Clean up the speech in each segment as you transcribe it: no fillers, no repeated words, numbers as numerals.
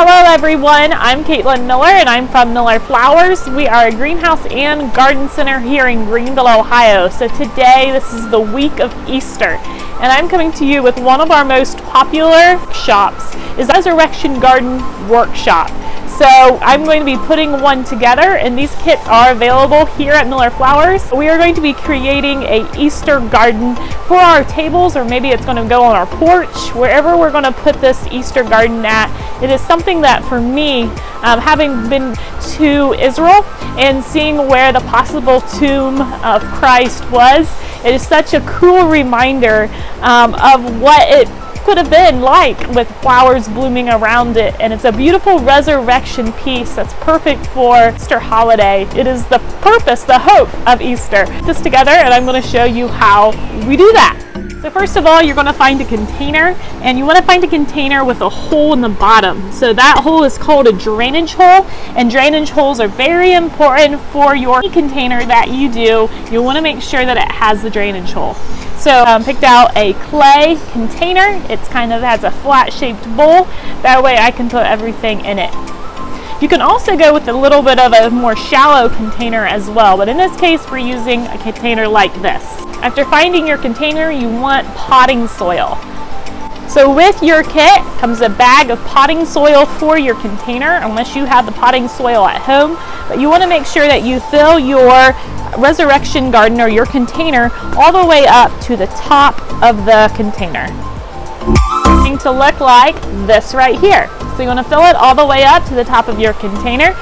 Hello everyone, I'm Caitlin Miller and I'm from Miller Flowers. We are a greenhouse and garden center here in Greenville, Ohio. So today, this is the week of Easter, and I'm coming to you with one of our most popular shops, is Resurrection Garden Workshop. So I'm going to be putting one together, and these kits are available here at Miller Flowers. We are going to be creating a Easter garden for our tables, or maybe it's going to go on our porch, wherever we're going to put this Easter garden at. It is something that for me, having been to Israel and seeing where the possible tomb of Christ was, it is such a cool reminder of what it could have been like with flowers blooming around it. And it's a beautiful resurrection piece that's perfect for Easter holiday. It is the purpose, the hope of Easter. Put this together, and I'm going to show you how we do that. So first of all, you're going to find a container, and you want to find a container with a hole in the bottom. So that hole is called a drainage hole, and drainage holes are very important for your container that you do. You want to make sure that it has the drainage hole. So picked out a clay container. It kind of has a flat shaped bowl. That way I can put everything in it. You can also go with a little bit of a more shallow container as well, but in this case we're using a container like this. After finding your container, you want potting soil. So with your kit comes a bag of potting soil for your container, unless you have the potting soil at home. But you want to make sure that you fill your resurrection garden or your container all the way up to the top of the container. It's going to look like this right here. So you want to fill it all the way up to the top of your container,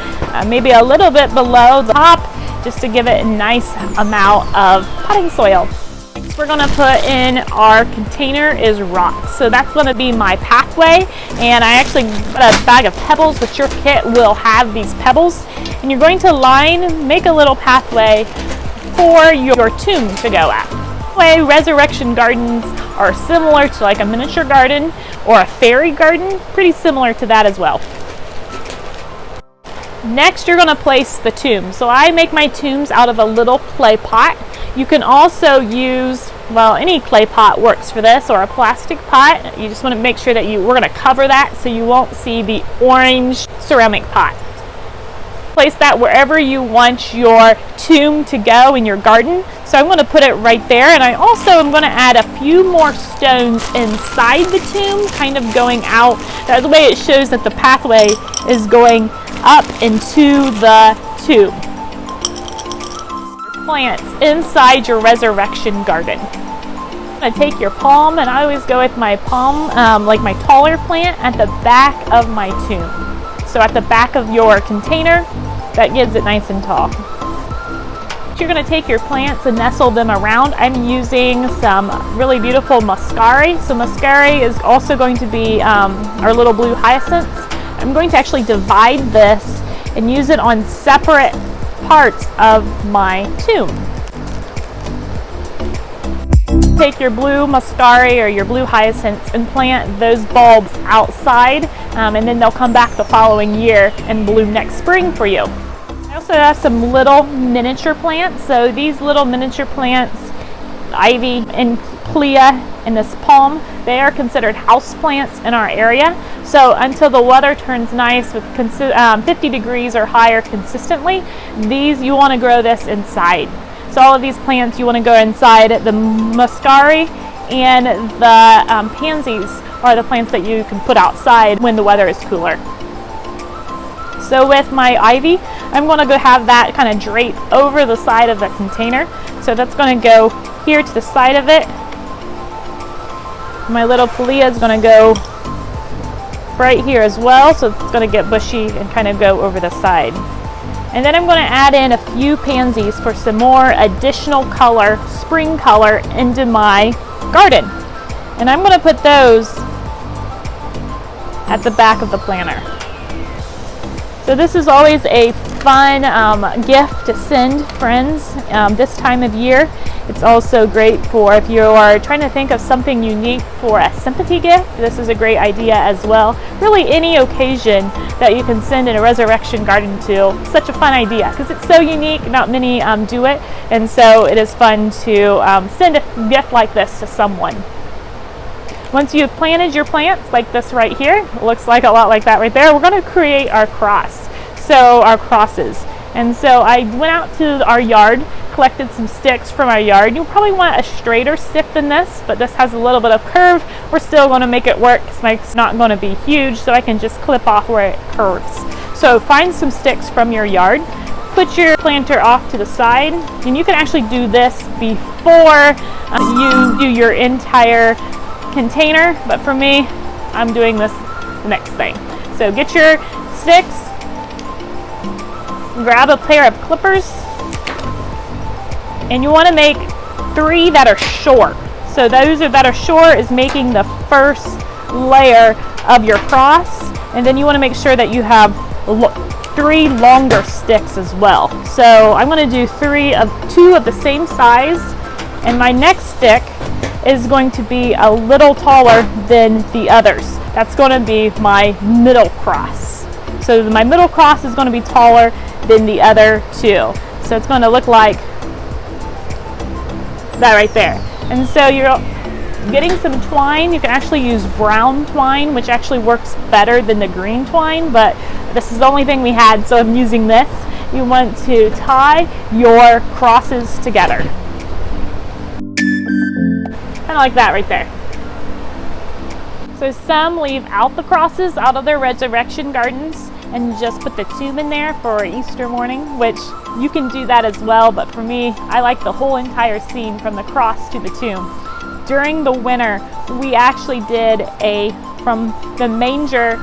maybe a little bit below the top, just to give it a nice amount of potting soil. Next we're going to put in our container is rocks. So that's going to be my pathway, and I actually put a bag of pebbles, which your kit will have these pebbles, and you're going to make a little pathway for your tomb to go at. Resurrection gardens are similar to like a miniature garden or a fairy garden, pretty similar to that as well. Next, you're going to place the tomb. So I make my tombs out of a little clay pot. You can also use, well, any clay pot works for this, or a plastic pot. You just want to make sure that we're going to cover that so you won't see the orange ceramic pot. Place that wherever you want your tomb to go in your garden. So I'm going to put it right there, and I also am going to add a few more stones inside the tomb, kind of going out. That way it shows that the pathway is going up into the tomb. Plants inside your resurrection garden. I'm going to take your palm, and I always go with my palm, like my taller plant, at the back of my tomb. So at the back of your container, that gives it nice and tall. You're going to take your plants and nestle them around. I'm using some really beautiful muscari. So muscari is also going to be our little blue hyacinths. I'm going to actually divide this and use it on separate parts of my tomb. Take your blue muscari or your blue hyacinths and plant those bulbs outside, and then they'll come back the following year and bloom next spring for you. I also have some little miniature plants. So these little miniature plants, ivy and plea and this palm, they are considered house plants in our area. So until the weather turns nice with 50 degrees or higher consistently, you want to grow this inside. So all of these plants you want to go inside. The muscari and the pansies are the plants that you can put outside when the weather is cooler. So with my ivy, I'm going to go have that kind of drape over the side of the container. So that's going to go here to the side of it. My little plea is going to go right here as well, so it's going to get bushy and kind of go over the side. And then I'm going to add in a few pansies for some more additional color, spring color, into my garden. And I'm going to put those at the back of the planter. So this is always a fun gift to send friends this time of year. It's also great for if you are trying to think of something unique for a sympathy gift. This is a great idea as well. Really any occasion that you can send in a resurrection garden to. Such a fun idea because it's so unique. Not many do it, and so it is fun to send a gift like this to someone. Once you've planted your plants like this right here, it looks like a lot like that right there, we're going to create our cross, so our crosses. And so I went out to our yard, collected some sticks from our yard. You probably want a straighter stick than this, but this has a little bit of curve. We're still going to make it work because it's not going to be huge, so I can just clip off where it curves. So find some sticks from your yard, put your planter off to the side, and you can actually do this before you do your entire container, but for me, I'm doing this next thing. So get your sticks, grab a pair of clippers, and you want to make 3 that are short. So those that are short is making the first layer of your cross, and then you want to make sure that you have 3 longer sticks as well. So I'm going to do 2 of the same size, and my next stick is going to be a little taller than the others. That's going to be my middle cross. So my middle cross is going to be taller than the other 2. So it's going to look like that right there. And so you're getting some twine. You can actually use brown twine, which actually works better than the green twine, but this is the only thing we had, so I'm using this. You want to tie your crosses together. Kind of like that right there. So some leave out the crosses out of their resurrection gardens and just put the tomb in there for Easter morning, which you can do that as well, but for me, I like the whole entire scene from the cross to the tomb. During the winter, we actually did from the manger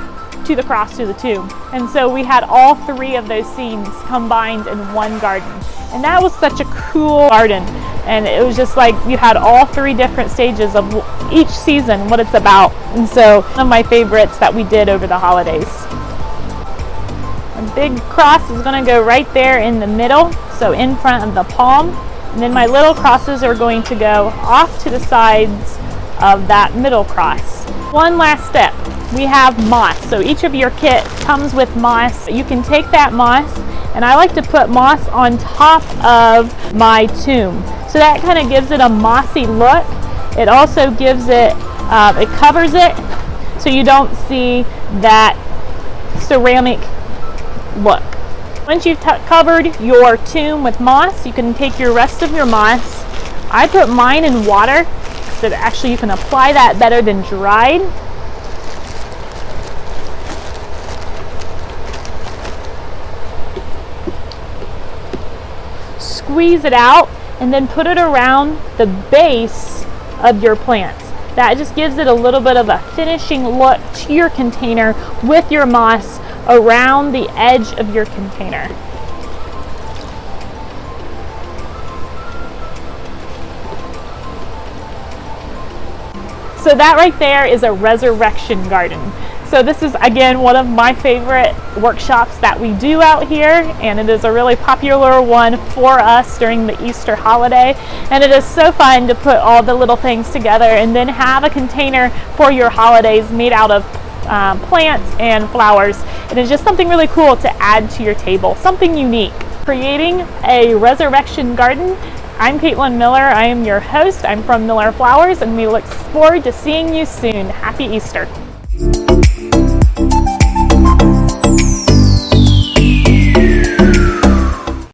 to the cross to the tomb. And so we had all 3 of those scenes combined in one garden. And that was such a cool garden. And it was just like you had all 3 different stages of each season, what it's about. And so one of my favorites that we did over the holidays. A big cross is going to go right there in the middle, so in front of the palm. And then my little crosses are going to go off to the sides of that middle cross. One last step. We have moss. So each of your kit comes with moss. You can take that moss, and I like to put moss on top of my tomb. So that kind of gives it a mossy look. It also gives it, it covers it so you don't see that ceramic look. Once you've covered your tomb with moss, you can take your rest of your moss. I put mine in water so that actually you can apply that better than dried. Squeeze it out and then put it around the base of your plants. That just gives it a little bit of a finishing look to your container with your moss around the edge of your container. So that right there is a resurrection garden. So this is, again, one of my favorite workshops that we do out here, and it is a really popular one for us during the Easter holiday. And it is so fun to put all the little things together and then have a container for your holidays made out of plants and flowers. It is just something really cool to add to your table, something unique. Creating a resurrection garden. I'm Caitlin Miller. I am your host. I'm from Miller Flowers, and we look forward to seeing you soon. Happy Easter.